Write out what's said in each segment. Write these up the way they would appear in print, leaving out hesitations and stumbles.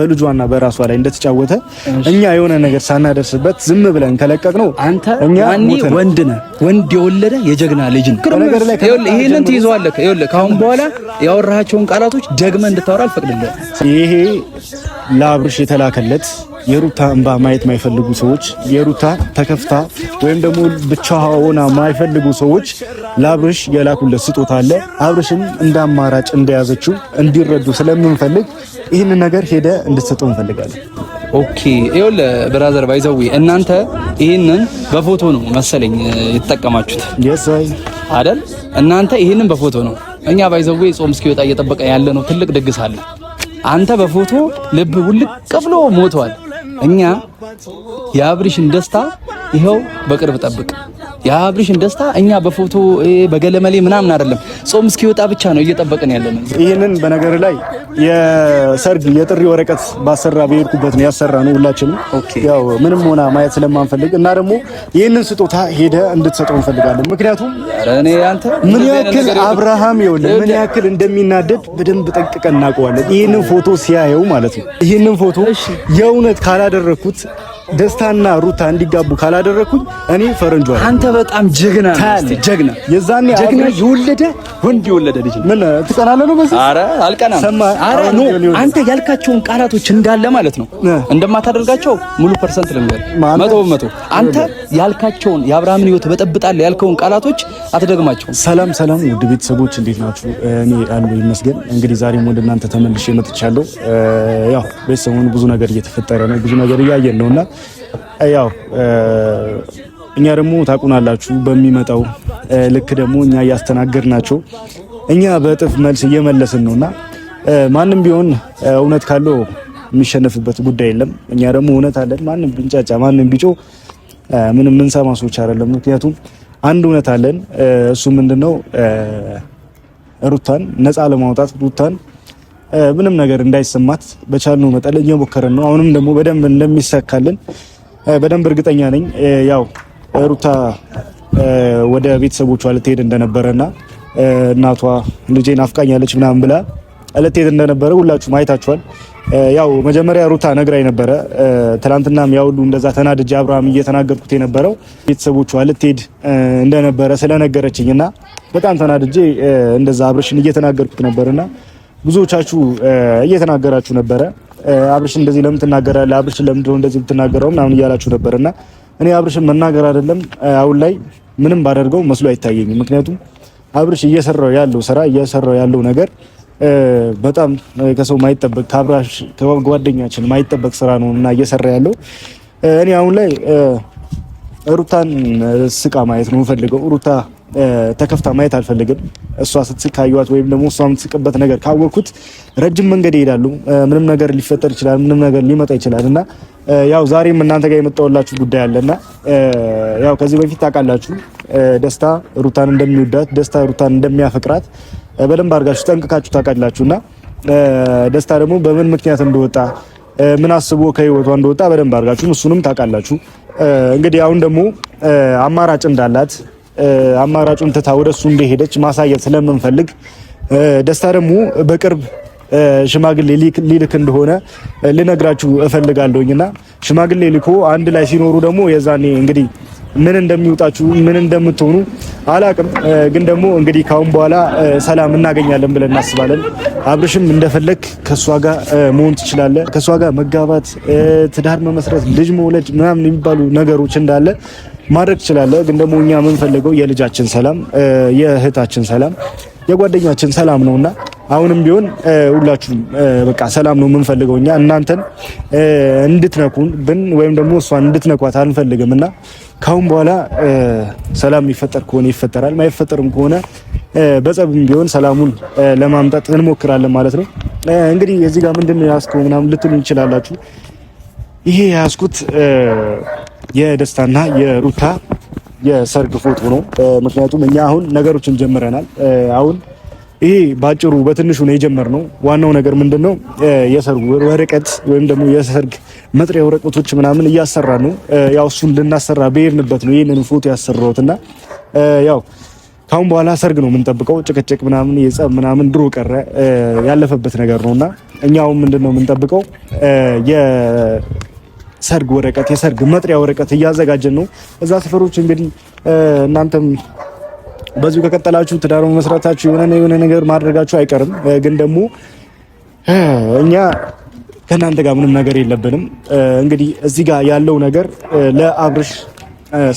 በልጇና በራሷ ላይ እንደተጫወተ እኛ የሆነ ነገር ሳናደርስበት ዝም ብለን ከለቀቅነው አንተ ወንድ ነህ፣ ወንድ የወለደ የጀግና ልጅ ነው። ይሄንን ትይዘዋለህ። ይኸውልህ ካሁን በኋላ ያወራሃቸውን ቃላቶች ደግመህ እንድታወራ አልፈቅድልህም። ይሄ ለአብርሽ የተላከለት የሩታ እንባ ማየት ማይፈልጉ ሰዎች፣ የሩታ ተከፍታ ወይም ደግሞ ብቻዋ ሆና ማይፈልጉ ሰዎች ለአብርሽ የላኩለት ስጦታ አለ። አብርሽም እንደ አማራጭ እንደያዘችው እንዲረዱ ስለምንፈልግ ይህንን ነገር ሄደ እንድትሰጠው እንፈልጋለን። ኦኬ ይኸውልህ ብራዘር ባይዘዊ እናንተ ይህንን በፎቶ ነው መሰለኝ የተጠቀማችሁት። የሳይ አይደል? እናንተ ይህንን በፎቶ ነው። እኛ ባይዘዊ ጾም እስኪወጣ እየጠበቀ ያለ ነው። ትልቅ ድግስ አለ። አንተ በፎቶ ልብ ውልቅ ብሎ ሞቷል። እኛ የአብርሽን ደስታ ይኸው በቅርብ ጠብቅ። የአብርሽን ደስታ እኛ በፎቶ በገለመሌ ምናምን አይደለም፣ ጾም እስኪወጣ ብቻ ነው እየጠበቅን ያለነው። ይሄንን በነገር ላይ የሰርግ የጥሪ ወረቀት ባሰራ በሄድኩበት ነው ያሰራነው ሁላችንም። ያው ምንም ሆና ማየት ስለማንፈልግ እና ደግሞ ይሄንን ስጦታ ሄደ እንድትሰጠው እንፈልጋለን። ምክንያቱም እኔ አንተ ምን ያክል አብርሃም ይኸውልህ ምን ያክል እንደሚናደድ በደንብ ጠንቅቀን እናውቀዋለን። ይሄንን ፎቶ ሲያየው ማለት ነው። ይሄንን ፎቶ የእውነት ካላደረኩት ደስታና ሩታ እንዲጋቡ ካላደረኩኝ እኔ ፈረንጆ አይደል። አንተ በጣም ጀግና ነህ። ጀግና የዛኔ ጀግና የወለደ ወንድ የወለደ ልጅ ምን ትቀናለህ ነው በዚህ? አረ አልቀናም። አረ ኖ አንተ ያልካቸውን ቃላቶች እንዳለ ማለት ነው እንደማታደርጋቸው ሙሉ ፐርሰንት ልንገር፣ 100%። አንተ ያልካቸውን የአብርሃምን ህይወት በጠብጣለህ ያልከውን ቃላቶች አትደግማቸውም። ሰላም ሰላም፣ ውድ ቤተሰቦች እንዴት ናችሁ? እኔ አሉ ይመስገን። እንግዲህ ዛሬም ወደ እናንተ ተመልሼ መጥቻለሁ። ያው ቤተሰቡን ብዙ ነገር እየተፈጠረ ነው፣ ብዙ ነገር እያየን ነውና ያው እኛ ደግሞ ታቁናላችሁ በሚመጣው ልክ ደግሞ እኛ እያስተናገድናቸው እኛ በእጥፍ መልስ እየመለስን ነውና ማንም ቢሆን እውነት ካለው የሚሸነፍበት ጉዳይ የለም። እኛ ደግሞ እውነት አለን። ማንም ቢንጫጫ ማንም ቢጮ ምንም ምንሰማ ሰዎች አይደለም። ምክንያቱም አንድ እውነት አለን። እሱ ምንድነው ሩታን ነፃ ለማውጣት ሩታን ምንም ነገር እንዳይሰማት በቻልነው መጠን እየሞከረን ነው። አሁንም ደግሞ በደንብ እንደሚሳካልን በደንብ እርግጠኛ ነኝ። ያው ሩታ ወደ ቤተሰቦቿ ልትሄድ እንደነበረና እናቷ ልጄን አፍቃኛለች ምናምን ብላ ልትሄድ እንደነበረ ሁላችሁም አይታችኋል። ያው መጀመሪያ ሩታ ነግራኝ ነበረ። ትናንትናም ያው ሁሉ እንደዛ ተናድጄ አብርሃም እየተናገርኩት የነበረው ቤተሰቦቿ ልትሄድ እንደነበረ ስለነገረችኝና በጣም ተናድጄ እንደዛ አብርሽን እየተናገርኩት ነበርና ብዙዎቻችሁ እየተናገራችሁ ነበረ። አብርሽን እንደዚህ ለምን ትናገራለህ? አብርሽን ለምን ነው እንደዚህ የምትናገረው? ምናምን እያላችሁ ነበርና እኔ አብርሽን መናገር አይደለም አሁን ላይ ምንም ባደርገው መስሎ አይታየኝም። ምክንያቱም አብርሽ እየሰራው ያለው ስራ እየሰራው ያለው ነገር በጣም ከሰው ማይጠበቅ ከአብርሽ ከጓደኛችን ማይጠበቅ ስራ ነውና እየሰራ ያለው እኔ አሁን ላይ ሩታን ስቃ ማየት ነው የምፈልገው። ሩታ ተከፍታ ማየት አልፈልግም። እሷ ስትስቅ ካዩት ወይም ደግሞ እሷ የምትስቅበት ነገር ካወኩት ረጅም መንገድ ይሄዳሉ። ምንም ነገር ሊፈጠር ይችላል፣ ምንም ነገር ሊመጣ ይችላልና ያው ዛሬም እናንተ ጋር የመጣውላችሁ ጉዳይ አለና ያው ከዚህ በፊት ታውቃላችሁ ደስታ ሩታን እንደሚወዳት ደስታ ሩታን እንደሚያፈቅራት በደንብ አድርጋችሁ ጠንቅቃችሁ ታውቃላችሁና ደስታ ደግሞ በምን ምክንያት እንደወጣ ምን አስቦ ከህይወቷ እንደወጣ በደንብ አድርጋችሁ እሱንም ታውቃላችሁ። እንግዲህ አሁን ደግሞ አማራጭ እንዳላት አማራጩን ትታ ወደሱ እንደሄደች ማሳየት ስለምንፈልግ ደስታ ደግሞ በቅርብ ሽማግሌ ሊልክ እንደሆነ ልነግራችሁ እፈልጋለሁኝና ሽማግሌ ልኮ አንድ ላይ ሲኖሩ ደግሞ የዛኔ እንግዲህ ምን እንደሚወጣችሁ ምን እንደምትሆኑ አላቅም። ግን ደግሞ እንግዲህ ካሁን በኋላ ሰላም እናገኛለን ብለን እናስባለን። አብርሽም እንደፈለክ ከሷ ጋር መሆን ትችላለህ። ከሷ ጋር መጋባት፣ ትዳር መመስረት፣ ልጅ መውለድ ምናምን የሚባሉ ነገሮች እንዳለ ማድረግ ትችላለህ። ግን ደግሞ እኛ የምንፈልገው የልጃችን ሰላም፣ የእህታችን ሰላም፣ የጓደኛችን ሰላም ነውና አሁንም ቢሆን ሁላችሁም በቃ ሰላም ነው የምንፈልገው። እኛ እናንተን እንድትነኩን ወይም ደግሞ እሷን እንድትነኳት አንፈልግምና ካሁን በኋላ ሰላም ይፈጠር ከሆነ ይፈጠራል፣ ማይፈጠርም ከሆነ በጸብም ቢሆን ሰላሙን ለማምጣት እንሞክራለን ማለት ነው። እንግዲህ እዚህ ጋር ምንድነው ያስከው ምናምን ልትሉ ይችላላችሁ። ይሄ ያስኩት የደስታና የሩታ የሰርግ ፎቶ ነው። ምክንያቱም እኛ አሁን ነገሮችን ጀምረናል። አሁን ይሄ ባጭሩ በትንሹ ነው የጀመርነው። ዋናው ነገር ምንድነው የሰርግ ወረቀት ወይም ደግሞ የሰርግ መጥሪያ ወረቀቶች ምናምን እያሰራን ነው። ያው እሱን ልናሰራ በሄድንበት ነው ይሄንን ፎቶ ያሰራሁትና ያው ካሁን በኋላ ሰርግ ነው የምንጠብቀው። ጭቅጭቅ ምናምን የጸብ ምናምን ድሮ ቀረ ያለፈበት ነገር ነውና እኛው ምንድነው የምንጠብቀው የሰርግ ወረቀት የሰርግ መጥሪያ ወረቀት እያዘጋጀን ነው። እዛ ሰፈሮች እንግዲህ እናንተም በዚሁ ከቀጠላችሁ ትዳር መስራታችሁ የሆነ ነገር ማድረጋችሁ አይቀርም። ግን ደግሞ እኛ ከእናንተ ጋር ምንም ነገር የለብንም። እንግዲህ እዚህ ጋር ያለው ነገር ለአብርሽ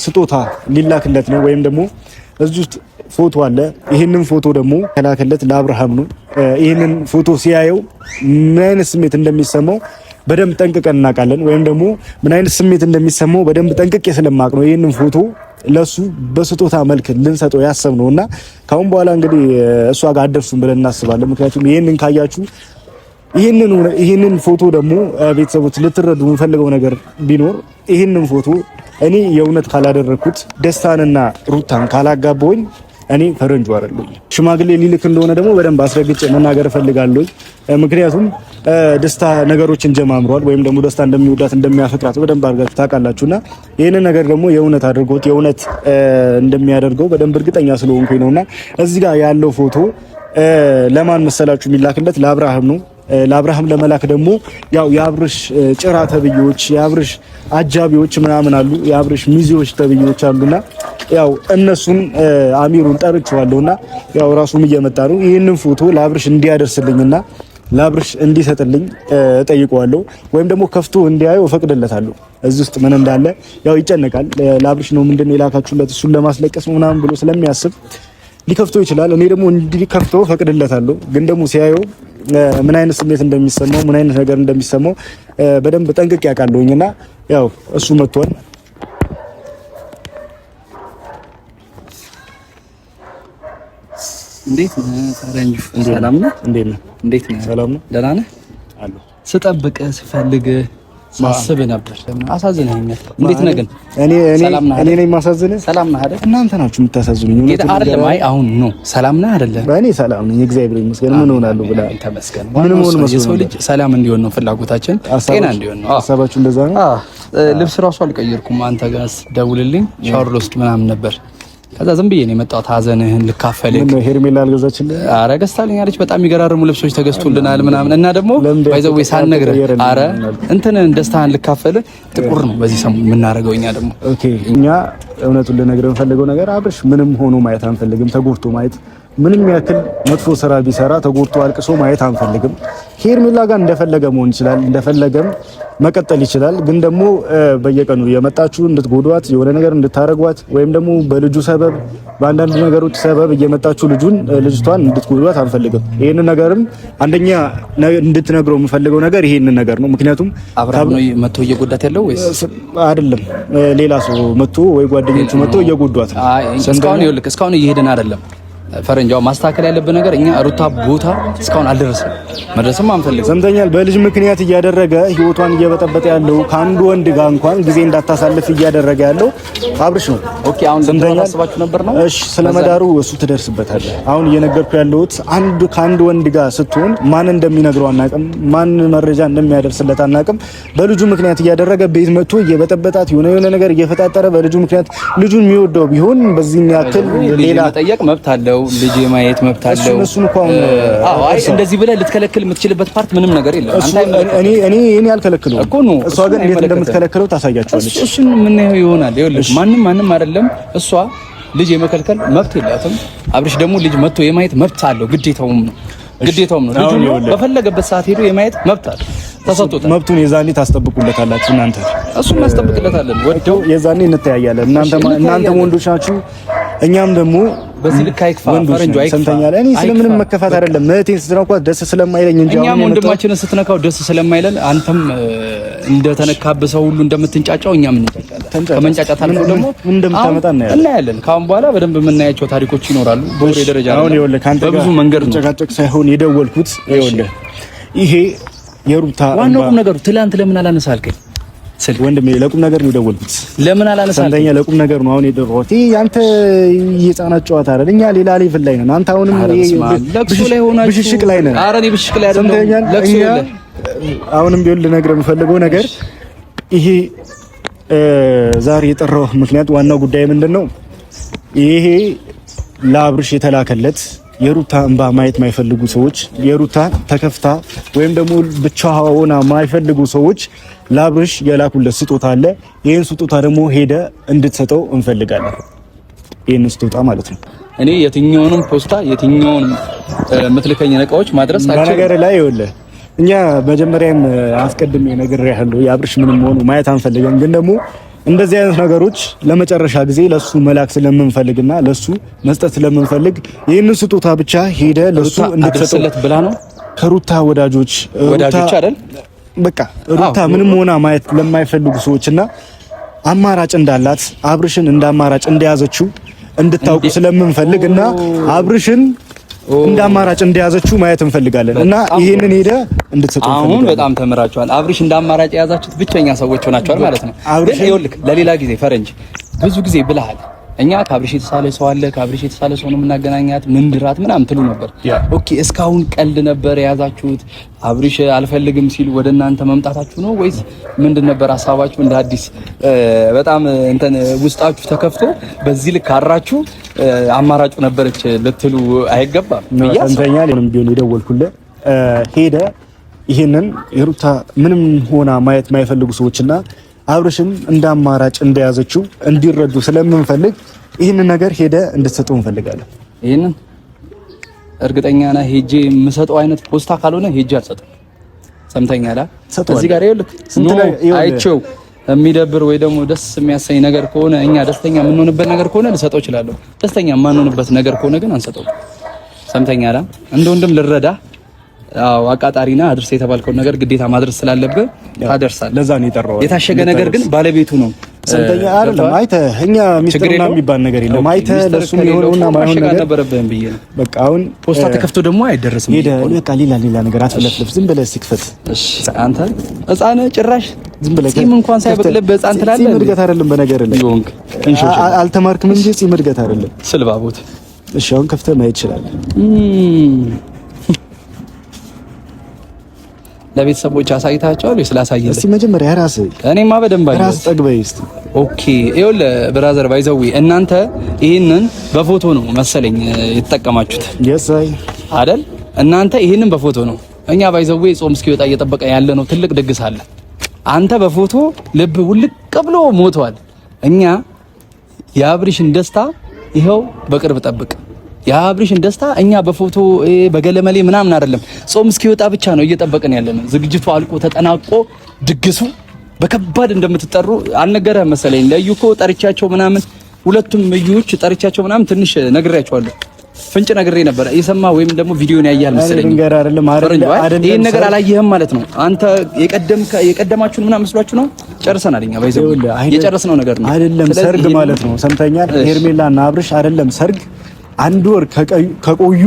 ስጦታ ሊላክለት ነው ወይም ደግሞ እዚህ ውስጥ ፎቶ አለ። ይሄንን ፎቶ ደግሞ ከላከለት ለአብርሃም ነው። ይሄንን ፎቶ ሲያየው ምን አይነት ስሜት እንደሚሰማው በደንብ ጠንቅቀን እናውቃለን። ወይም ደግሞ ምን አይነት ስሜት እንደሚሰማው በደንብ ጠንቅቄ ስለማቅ ነው ይሄንን ፎቶ ለሱ በስጦታ መልክ ልንሰጠው ያሰብነውና ካሁን በኋላ እንግዲህ እሷ ጋር አደርሱም ብለን እናስባለን። ምክንያቱም ይሄንን ካያችሁ ይሄንን ፎቶ ደግሞ ቤተሰቦች ልትረዱ የምፈልገው ነገር ቢኖር ይሄንን ፎቶ እኔ የእውነት ካላደረኩት ደስታንና ሩታን ካላጋባውኝ እኔ ፈረንጁ አይደለም። ሽማግሌ ሊልክ እንደሆነ ደግሞ በደንብ አስረግጬ መናገር እፈልጋለሁ። ምክንያቱም ደስታ ነገሮችን ጀማምሯል ወይም ደግሞ ደስታ እንደሚወዳት እንደሚያፈቅራት በደንብ አድርጋችሁ ታውቃላችሁና ይሄንን ነገር ደግሞ የእውነት አድርጎት የእውነት እንደሚያደርገው በደንብ እርግጠኛ ስለሆንኩኝ ነውና እዚህ ጋር ያለው ፎቶ ለማን መሰላችሁ የሚላክለት? ለአብርሃም ነው። ለአብርሃም ለመላክ ደግሞ ያው የአብርሽ ጭራ ተብዮች የአብርሽ አጃቢዎች ምናምን አሉ፣ የአብርሽ ሚዜዎች ተብዮች አሉና ያው እነሱን አሚሩን ጠርቼዋለሁና ያው ራሱም እየመጣ ነው። ይሄንን ፎቶ ለአብርሽ እንዲያደርስልኝና ለአብርሽ እንዲሰጥልኝ ጠይቀዋለሁ። ወይም ደግሞ ከፍቶ እንዲያየው እፈቅድለታለሁ። እዚህ ውስጥ ምን እንዳለ ያው ይጨነቃል። ለአብርሽ ነው ምንድነው የላካችሁለት እሱን ለማስለቀስ ነው ምናምን ብሎ ስለሚያስብ ሊከፍተው ይችላል። እኔ ደግሞ እንዲከፍተው እፈቅድለታለሁ። ግን ደግሞ ሲያየው ምን አይነት ስሜት እንደሚሰማው ምን አይነት ነገር እንደሚሰማው በደንብ ጠንቅቄ ያውቃለሁኝና ያው እሱ መጥቷል። እንዴት ነህ ፈረንጁ? ሰላም ነህ? እንዴት ነህ? ሰላም ነው። ደህና ነህ? አለሁ። ስጠብቅህ ስፈልግህ ሳስብህ ነበር። አሳዝነኸኛል። እንዴት ነህ ግን? እኔ ነኝ የማሳዝንህ? ሰላም ነህ አይደል? እናንተ ናችሁ የምታሳዝኑኝ። አይደለም። አይ አሁን ነው ሰላም ነህ አይደለም? እኔ ሰላም ነኝ እግዚአብሔር ይመስገን። ምን ሆናለሁ ብላ ተመስገን። ምን ሆነ መስሎኝ የሰው ልጅ ሰላም እንዲሆን ነው ፍላጎታችን፣ ጤና እንዲሆን ነው። ሀሳባችሁ እንደዛ ነው። ልብስ ራሱ አልቀየርኩም። አንተ ጋር ደውልልኝ ሻወር ልወስድ ምናምን ነበር። ከዛ ዝም ብዬ ነው የመጣሁት ሀዘንህን ልካፈልህ። ምን ሄርሜላ አልገዛችልህ? አረ ገዝታልኝ አለች። በጣም የሚገራርሙ ልብሶች ተገዝቶልናል ምናምን እና ደግሞ ባይዘው ሳልነግርህ አረ እንትን ደስታህን ልካፈልህ። ጥቁር ነው በዚህ ሰሞን የምናደርገው እኛ ደግሞ። ኦኬ እኛ እውነቱን ልነግርህ የምፈልገው ነገር አብርሽ ምንም ሆኖ ማየት አንፈልግም። ተጎድቶ ማየት ምንም ያክል መጥፎ ስራ ቢሰራ ተጎድቶ አልቅሶ ማየት አንፈልግም። ሄርሜላ ጋር እንደፈለገ መሆን ይችላል፣ እንደፈለገም መቀጠል ይችላል። ግን ደግሞ በየቀኑ የመጣችሁ እንድትጎዷት የሆነ ነገር እንድታረጓት ወይም ደግሞ በልጁ ሰበብ በአንዳንድ ነገሮች ሰበብ እየመጣችሁ ልጅቷን እንድትጎዷት አንፈልግም። ይሄንን ነገርም አንደኛ እንድትነግረው የምፈልገው ነገር ይሄንን ነገር ነው። ምክንያቱም አብርሃም ነው መጥቶ እየጎዳት ያለው ወይስ አይደለም? ሌላ ሰው መጥቶ ወይ ጓደኞቹ መጥቶ እየጎዷት ነው። እስካሁን እየሄድን አይደለም። ፈረንጃው ማስተካከል ያለብን ነገር እኛ ሩታ ቦታ እስካሁን አልደረሰም፣ መድረስም አንፈልግም። ሰምተኛል። በልጅ ምክንያት እያደረገ ህይወቷን እየበጠበጠ ያለው ከአንዱ ወንድ ጋር እንኳን ጊዜ እንዳታሳልፍ እያደረገ ያለው አብርሽ ነው። ኦኬ አሁን እንደታሰባችሁ ነበር ነው። እሺ ስለመዳሩ እሱ ትደርስበታለህ። አሁን እየነገርኩ ያለሁት ከአንድ ወንድ ጋር ስትሆን ማን እንደሚነግረው አናውቅም፣ ማን መረጃ እንደሚያደርስለት አናውቅም። በልጁ ምክንያት እያደረገ ቤት መጥቶ እየበጠበጣት የሆነ ነገር እየፈጣጠረ በልጁ ምክንያት ልጁን የሚወደው ቢሆን በዚህ ያክል ሌላ መጠየቅ መብት አለው። ልጅ የማየት መብት አለው። እሱን እንኳን አይ እንደዚህ ብለህ ልትከለክል የምትችልበት ፓርት ምንም ነገር የለም። እኔ አልከለክለው እኮ ነው። እሷ ግን እንዴት እንደምትከለክለው ታሳያቸዋለች። እሱን የምናየው ይሆናል። ይኸውልህ ማንም አይደለም። እሷ ልጅ የመከልከል መብት የላትም። አብርሽ ደግሞ ልጅ መጥቶ የማየት መብት አለው። ግዴታውም ነው። ልጁ በፈለገበት ሰዓት ሄዶ የማየት መብት አለው። ተሰጥቶታል። መብቱን የዛኔ ታስጠብቁለታላችሁ እናንተ። እሱን እናስጠብቅለታለን። ወደው የዛኔ እንተያያለን። እናንተም ወንዶች ናችሁ፣ እኛም ደግሞ በዚህ ልክ አይክፋ። ፈረንጆ አይክፋ። ሰምተኛል። እኔ ስለምንም መከፋት አይደለም። እህቴን ስትነኳት ደስ ስለማይለኝ እንጂ እኛም ወንድማችንን ስትነካው ደስ ስለማይለን አንተም እንደተነካበ ሰው ሁሉ እንደምትንጫጫው እኛም እንጫጫለን። ከመንጫጫት አልፎ ደግሞ እንደምታመጣ እናያለን። ካሁን በኋላ በደንብ የምናያቸው ታሪኮች ይኖራሉ። በወሬ ደረጃ ነው። በብዙ መንገድ ነው ጨቃጨቅ ሳይሆን የደወልኩት። ይኸውልህ ይሄ የሩታ ዋናው ቁም ነገሩ ትላንት ለምን አላነሳልከኝ? ወንድሜ ለቁም ነገር ነው የደወልኩት። ለምን አላነሳልከኝ? ሰምተኛ ለቁም ነገር ነው አሁን የደወልኩት። ያንተ የህፃናት ጨዋታ አይደል? እኛ ሌላ ሌቭል ላይ ነን። አንተ አሁንም ለቅሶ ላይ ሆናችሁ ብሽሽቅ ላይ ነን። ኧረ እኔ ብሽሽቅ ላይ አይደለም። ለቅሶ ላይ አሁንም ቢሆን ልነግርህ የምፈልገው ነገር ይሄ ዛሬ የጠራው ምክንያት ዋናው ጉዳይ ምንድነው? ይሄ ለአብርሽ የተላከለት የሩታ እንባ ማየት ማይፈልጉ ሰዎች፣ የሩታ ተከፍታ ወይም ደግሞ ብቻዋ ሆና ማይፈልጉ ሰዎች ለአብርሽ የላኩለት ስጦታ አለ። ይሄን ስጦታ ደግሞ ሄደ እንድትሰጠው እንፈልጋለን። ይሄን ስጦታ ማለት ነው። እኔ የትኛውንም ፖስታ የትኛውንም ምትልከኝ እቃዎች ማድረስ አልችልም። በነገር ላይ ይኸውልህ እኛ መጀመሪያም አስቀድሜ ነግሬሃለሁ፣ የአብርሽ ምንም ሆኖ ማየት አንፈልግም። ግን ደግሞ እንደዚህ አይነት ነገሮች ለመጨረሻ ጊዜ ለሱ መላክ ስለምንፈልግና ለሱ መስጠት ስለምንፈልግ ይህንን ስጦታ ብቻ ሄደ ለሱ እንድትሰጥለት ብላ ነው። ከሩታ ወዳጆች አይደል በቃ ሩታ ምንም ሆና ማየት ለማይፈልጉ ሰዎችና አማራጭ እንዳላት አብርሽን እንደ አማራጭ እንደያዘችው እንድታውቁ ስለምንፈልግና አብርሽን እንደ አማራጭ እንደያዘችው ማየት እንፈልጋለን እና ይሄንን ሄደ እንድትሰጡ አሁን በጣም ተምራችኋል። አብርሽ እንደ አማራጭ የያዛችሁት ብቸኛ ሰዎች ሆናችኋል ማለት ነው። ግን ይኸውልህ ለሌላ ጊዜ ፈረንጅ ብዙ ጊዜ ብለሃል። እኛ ከአብርሽ የተሳለ ሰው አለ፣ ከአብርሽ የተሳለ ሰው ነው የምናገናኛት ምንድራት ምናምን ትሉ ነበር። ኦኬ እስካሁን ቀልድ ነበር የያዛችሁት? አብርሽ አልፈልግም ሲል ወደ እናንተ መምጣታችሁ ነው ወይስ ምንድን ነበር ሀሳባችሁ? እንደ አዲስ በጣም እንትን ውስጣችሁ ተከፍቶ በዚህ ልክ አራችሁ አማራጩ ነበረች ልትሉ አይገባም። ሰንተኛ ለምን ቢሆን የደወልኩልህ ሄደ ይሄንን የሩታ ምንም ሆና ማየት ማይፈልጉ ሰዎችና አብርሽን እንደ አማራጭ እንደያዘችው እንዲረዱ ስለምንፈልግ ይሄንን ነገር ሄደ እንድትሰጠው እንፈልጋለን። ይሄንን እርግጠኛ ነህ? ሄጄ የምሰጠው አይነት ፖስታ ካልሆነ ሄጄ አልሰጥም። ሰምተኛል? እዚህ ጋር ይኸውልህ አይቼው የሚደብር ወይ ደግሞ ደስ የሚያሰኝ ነገር ከሆነ እኛ ደስተኛ የምንሆንበት ነገር ከሆነ ልሰጠው እችላለሁ። ደስተኛ የማንሆንበት ነገር ከሆነ ግን አንሰጠው። ሰምተኛል? እንደ ወንድም ልረዳ አቃጣሪና አድርስ የተባልከውን ነገር ግዴታ ማድረስ ስላለብህ ታደርሳለህ። ለዛ ነው የጠራው። የታሸገ ነገር ግን ባለቤቱ ነው። ሰንተኛ አይደለም አይተህ እኛ ሚስጥርና የሚባል ነገር የለም። አይተህ ለሱም የሆነውና ማይሆን ነገር ነበረብህም ብዬ ነው። በቃ አሁን ፖስታ ተከፍቶ ደግሞ አይደረስም። ሄደ በቃ ሌላ ነገር አትለፍልፍ። ዝም ብለህ ሲክፈት። እሺ አንተ ሕፃን ጭራሽ ዝም ብለህ ጺም እንኳን ሳይበቅልብህ ሕፃን ትላለህ። ጺም እድገት አይደለም በነገር ላይ ይሁን አልተማርክም እንጂ ጺም እድገት አይደለም። ስልባቦት። እሺ አሁን ከፍተህ ማየት ይችላል። ለቤተሰቦች አሳይታቸዋል ወይ? ስላሳየለ እስቲ መጀመሪያ ራስህ እኔማ በደንብ አይደል ራስ ጠግበይ እስቲ። ኦኬ ይኸውልህ ብራዘር ባይዘዊ እናንተ ይሄንን በፎቶ ነው መሰለኝ የተጠቀማችሁት። የሳይ አይደል? እናንተ ይሄንን በፎቶ ነው። እኛ ባይዘዊ ጾም እስኪወጣ እየጠበቀ ያለ ነው። ትልቅ ድግስ አለ። አንተ በፎቶ ልብ ውልቅ ብሎ ሞቷል። እኛ የአብርሽን ደስታ ይኸው በቅርብ ጠብቅ። የአብርሽን ደስታ እኛ በፎቶ በገለመሌ ምናምን አይደለም፣ ጾም እስኪወጣ ብቻ ነው እየጠበቅን ያለነው። ዝግጅቱ አልቆ ተጠናቆ ድግሱ በከባድ እንደምትጠሩ አልነገረህም መሰለኝ። ለዩ እኮ ጠርቻቸው ምናምን ሁለቱም እዩዎች ጠርቻቸው ምናምን ትንሽ ነግሬያቸዋለሁ። ፍንጭ ነግሬ ነበር። የሰማ ወይም ደግሞ ቪዲዮን ያያል መሰለኝ። ይሄን ነገር አላየህም ማለት ነው። አንተ የቀደማችሁን ምናምን መስሏችሁ ነው። ጨርሰናል። እኛ ባይዘው የጨረስነው ነገር ነው አይደለም። ሰርግ ማለት ነው። ሰምተኛል? ሄርሜላና አብርሽ አይደለም ሰርግ አንድ ወር ከቆዩ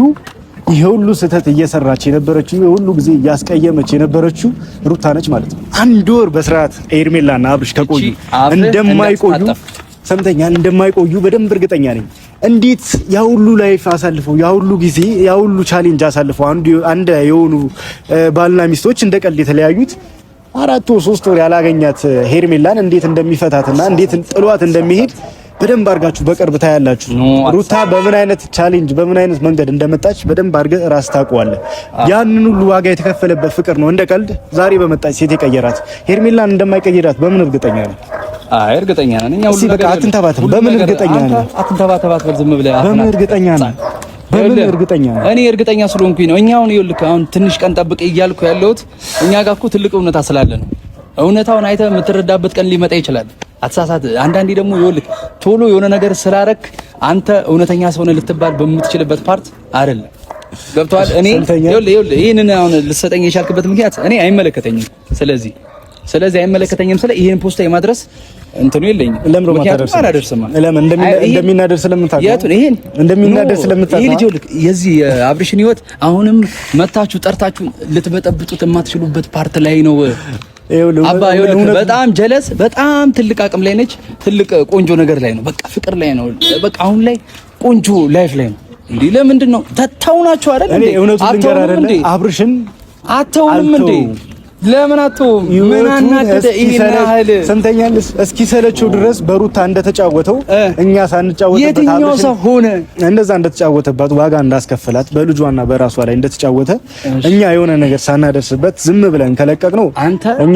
ይሄ ሁሉ ስህተት እየሰራች የነበረችው ይሄ ሁሉ ጊዜ እያስቀየመች የነበረችው ሩታ ነች ማለት ነው። አንድ ወር በስርዓት ኤርሜላና አብርሽ ከቆዩ እንደማይቆዩ ሰምተኛል? እንደማይቆዩ በደንብ እርግጠኛ ነኝ። እንዴት ያ ሁሉ ላይፍ አሳልፈው ያ ሁሉ ጊዜ ያ ሁሉ ቻሌንጅ አሳልፈው አንድ የሆኑ ባልና ሚስቶች እንደ ቀልድ የተለያዩት 4 ወር 3 ወር ያላገኛት ሄርሜላን እንዴት እንደሚፈታትና እንዴት ጥሏት እንደሚሄድ በደንብ አድርጋችሁ በቅርብ ታያላችሁ። ሩታ በምን አይነት ቻሌንጅ በምን አይነት መንገድ እንደመጣች በደንብ አድርገህ ራስ ታውቀዋለህ። ያንን ሁሉ ዋጋ የተከፈለበት ፍቅር ነው እንደ ቀልድ ዛሬ በመጣች ሴት የቀየራት። ሄርሜላን እንደማይቀይራት በምን እርግጠኛ ነህ? አይ እርግጠኛ ነኝ። እኛ ሁሉ ነገር አትንተባተብ። በምን እርግጠኛ ነህ? አትንተባተባት። ዝም ብለህ በምን እርግጠኛ ነህ? በምን እርግጠኛ ነህ? እኔ እርግጠኛ ስለሆንኩኝ ነው። እኛ አሁን ይኸውልህ አሁን ትንሽ ቀን ጠብቅ እያልኩ ያለሁት እኛ ጋር እኮ ትልቅ እውነታ ስላለ ነው። እውነታውን አይተህ የምትረዳበት ቀን ሊመጣ ይችላል። አትሳሳት። አንዳንዴ ደግሞ ይኸውልህ ቶሎ የሆነ ነገር ስላረክ አንተ እውነተኛ ሰው ነህ ልትባል በምትችልበት ፓርት አይደለም። ገብቶሃል? እኔ ይኸውልህ ይሄንን አሁን ልትሰጠኝ የቻልክበት ምክንያት እኔ አይመለከተኝም። ስለዚህ አይመለከተኝም ስለ ይሄን ፖስታ የማድረስ እንትኑ የለኝም። ምክንያቱም አላደርስም። ለምን እንደሚናደር ስለምታውቀው ይሄን እንደሚናደር ስለምታውቀው ይሄ ልጅ ይኸውልህ የዚህ የአብርሽን ህይወት አሁንም መታችሁ ጠርታችሁ ልትበጠብጡት የማትችሉበት ፓርት ላይ ነው። አባ ይኸውልህ በጣም ጀለስ በጣም ትልቅ አቅም ላይ ነች። ትልቅ ቆንጆ ነገር ላይ ነው። በቃ ፍቅር ላይ ነው። በቃ አሁን ላይ ቆንጆ ላይፍ ላይ ነው። እንዴ ለምንድን ነው ተታውናችሁ አይደል እንዴ? እውነቱን ልንገር አይደል? አብርሽን አተውንም እንዴ? ለምን አትተውም? ምን አናደደ? ይሄን ያህል ሰምተኛለስ? እስኪ ሰለቸው ድረስ በሩታ እንደተጫወተው እኛ ሳንጫወተበት የትኛው ሰው ሆነ እንደዛ እንደተጫወተባት ዋጋ እንዳስከፈላት በልጇና በራሷ ላይ እንደተጫወተ እኛ የሆነ ነገር ሳናደርስበት ዝም ብለን ከለቀቅነው እኛ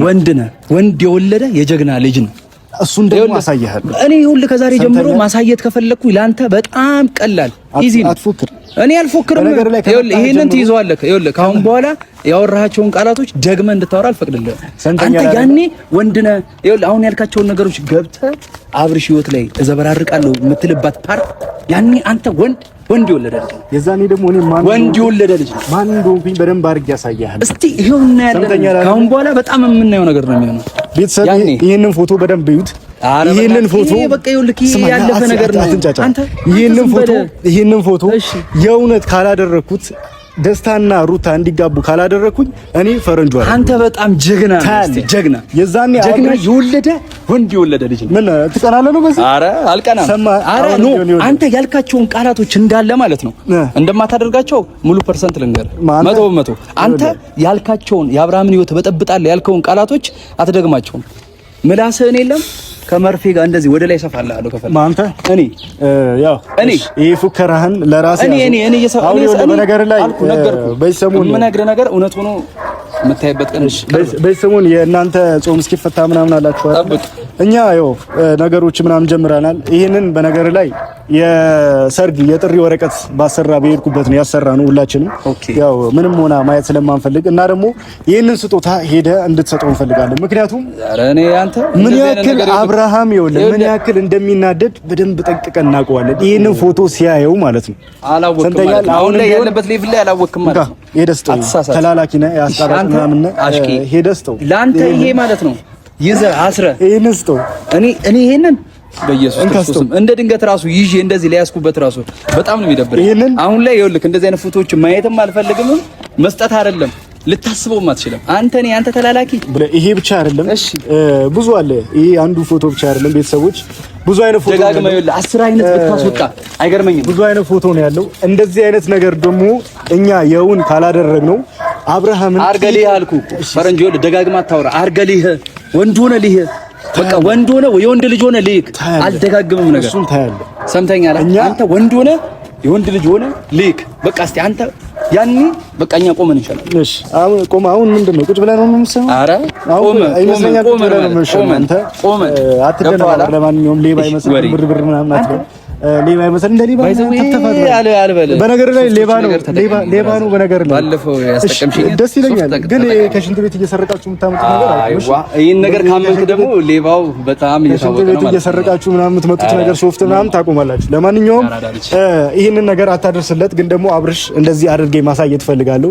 ወንድ ነህ፣ ወንድ የወለደ የጀግና ልጅ ነው። እሱን ደግሞ አሳያለሁ እኔ ይኸውልህ ከዛሬ ጀምሮ ማሳየት ከፈለኩኝ ላንተ በጣም ቀላል ኢዚ ነው። አትፎክር። እኔ አልፎክርም። ይኸውልህ ይሄንን ትይዘዋለህ። ይኸውልህ ካሁን በኋላ ያወራሃቸውን ቃላቶች ደግመህ እንድታወራ አልፈቅድልህም። አንተ ያኔ ወንድ ነህ። ይኸውልህ አሁን ያልካቸውን ነገሮች ገብተህ አብርሽ ህይወት ላይ እዘበራርቃለሁ የምትልባት ፓርት ያኔ አንተ ወንድ የወለደ ልጅ ነው። የዛኔ ደግሞ እኔ ወንድ የወለደ ልጅ ነው። ማን እንደሆንኩኝ በደንብ አድርጌ ያሳያል። እስቲ ይሄው እና ያለ ካሁን በኋላ በጣም የምናየው ነገር ነው የሚሆነው። ቤተሰብ ይሄንን ፎቶ በደንብ ይዩት። ይሄንን ፎቶ በቃ ይኸውልህ ያለፈ ነገር ነው። አንተ ይሄንን ፎቶ የእውነት ካላደረኩት ደስታና ሩታ እንዲጋቡ ካላደረኩኝ እኔ ፈረንጁ አይደል። አንተ በጣም ጀግና ነህ። ጀግና የዛኔ ጀግና ወንድ የወለደ ልጅ ነው። ምን ትቀናለህ ነው በዚህ? አረ አልቀናም። አረ ኖ አንተ ያልካቸውን ቃላቶች እንዳለ ማለት ነው እንደማታደርጋቸው ሙሉ ፐርሰንት ልንገር፣ 100%። አንተ ያልካቸውን የአብርሃምን ህይወት በጠብጣለህ ያልከውን ቃላቶች አትደግማቸውም። ምላስህን የለም ከመርፌ ጋር እንደዚህ ወደ ላይ ሰፋለህ አለው ከፈለ ማንተ እኔ ይሄ ፉከራህን ለራሴ በነገር ላይ በሰሞኑ የምነግርህ ነገር እውነት ሆኖ የምታይበት ቀን በሰሞኑ የእናንተ ጾም እስኪፈታ ምናምን አላችሁ አይደል? እኛ ነገሮች ምናምን ጀምረናል። ይሄንን በነገር ላይ የሰርግ የጥሪ ወረቀት ባሰራ በሄድኩበት ነው ያሰራነው ሁላችንም። ያው ምንም ሆና ማየት ስለማንፈልግ እና ደግሞ ይሄንን ስጦታ ሄደ እንድትሰጠው እንፈልጋለን። ምክንያቱም እኔ አንተ ምን ያክል አብርሃም ምን ያክል እንደሚናደድ በደንብ ጠንቅቀን እናውቀዋለን። ይሄንን ፎቶ ሲያየው ማለት ነው አላወቅም። አሁን ላይ ያለበት ሌቭል ላይ አላወቅም ማለት ነው። ሄደስተው ተላላኪ ነህ ያስቀራጥ ምናምን ሄደስተው ላንተ ይሄ ማለት ነው ይዘህ አስረህ ይሄንን ስጠው። እኔ ይሄንን በኢየሱስ ክርስቶስ እንደ ድንገት ራሱ ይዤ እንደዚህ ሊያስኩበት ራሱ በጣም ነው የሚደብረኝ። አሁን ላይ ይኸውልህ እንደዚህ አይነት ፎቶዎች ማየትም አልፈልግም። መስጠት አይደለም ልታስበውም አትችልም። አንተ ተላላኪ። ይሄ ብቻ አይደለም፣ ብዙ አለ። ይሄ አንዱ ፎቶ ብቻ አይደለም። ቤተሰቦች ብዙ አይነት ፎቶ ደጋግመህ ይኸውልህ 10 አይነት ብታስወጣ አይገርመኝም። ብዙ አይነት ፎቶ ነው ያለው። እንደዚህ አይነት ነገር ደግሞ እኛ የውን ካላደረግነው አብርሃምን አርገሊህ አልኩ ፈረንጆ ይኸውልህ ደጋግመህ አታውራ። አርገሊህ ወንድ ሆነ ልህ በቃ ወንድ ሆነ የወንድ ልጅ ሆነ ልክ አልደጋግምም ነገር እሱን ታያለህ። ሰምተኛል። አንተ ወንድ ሆነ የወንድ ልጅ ሆነ ልክ በቃ እስቲ አንተ ያኔ በቃ እኛ ቆመን እንሻለን። እሺ አሁን ምንድነው ቁጭ ብለን ነው የምንሰማው? ኧረ ቆመን አትደናበር። ለማንኛውም ሌባ ይመስል ብር ምናምን አትበል። ሌባ ይመስል እንደ ሌባ አልበለ። በነገር ላይ ሌባ ነው። በነገር ላይ ባለፈው ያስጠቀምሽኝ ደስ ይለኛል፣ ግን ከሽንት ቤት እየሰረቃችሁ የምታመጡት ነገር አይዋ። ይሄን ነገር ካመንክ ደግሞ ሌባው በጣም እየታወቀ ነው ማለት ነው። እየሰረቃችሁ ምናምን የምትመጡት ነገር ሶፍት ምናምን ታቆማላችሁ። ለማንኛውም ይሄንን ነገር አታደርስለት። ግን ደግሞ አብርሽ እንደዚህ አድርጌ ማሳየት ፈልጋለሁ።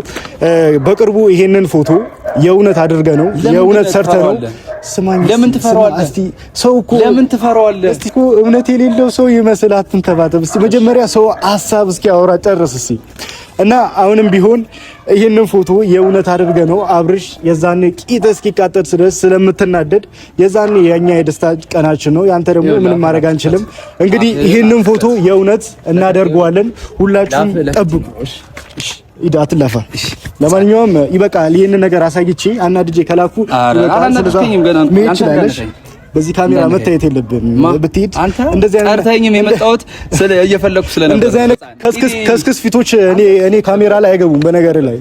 በቅርቡ ይሄንን ፎቶ የእውነት አድርገ ነው የእውነት ሰርተ ነው። ስማኝ፣ ለምን ትፈራዋለህ? እስቲ ሰው እኮ ለምን ትፈራዋለህ? እስቲ እኮ እምነት የሌለው ሰው ይመስል አትንተባተብ። እስቲ መጀመሪያ ሰው ሐሳብ እስኪ አወራ ጨርስ እስቲ። እና አሁንም ቢሆን ይሄንን ፎቶ የእውነት አድርገ ነው አብርሽ። የዛኔ ቂጥ እስኪቃጠል ድረስ ስለምትናደድ የዛኔ የኛ የደስታ ቀናችን ነው። ያንተ ደግሞ ምንም ማድረግ አንችልም። እንግዲህ ይሄንን ፎቶ የእውነት እናደርገዋለን። ሁላችሁም ጠብቁ። ኢዳ አትላፋ። ለማንኛውም ይበቃል። ይሄንን ነገር አሳይቼ አናድጄ ከላኩ በዚህ ካሜራ መታየት የለብንም። ብትሄድ እንደዚህ አይነት አርታኝም የመጣሁት እየፈለኩ ስለነበር እንደዚህ አይነት ከስክስ ፊቶች እኔ ካሜራ ላይ አይገቡም በነገር ላይ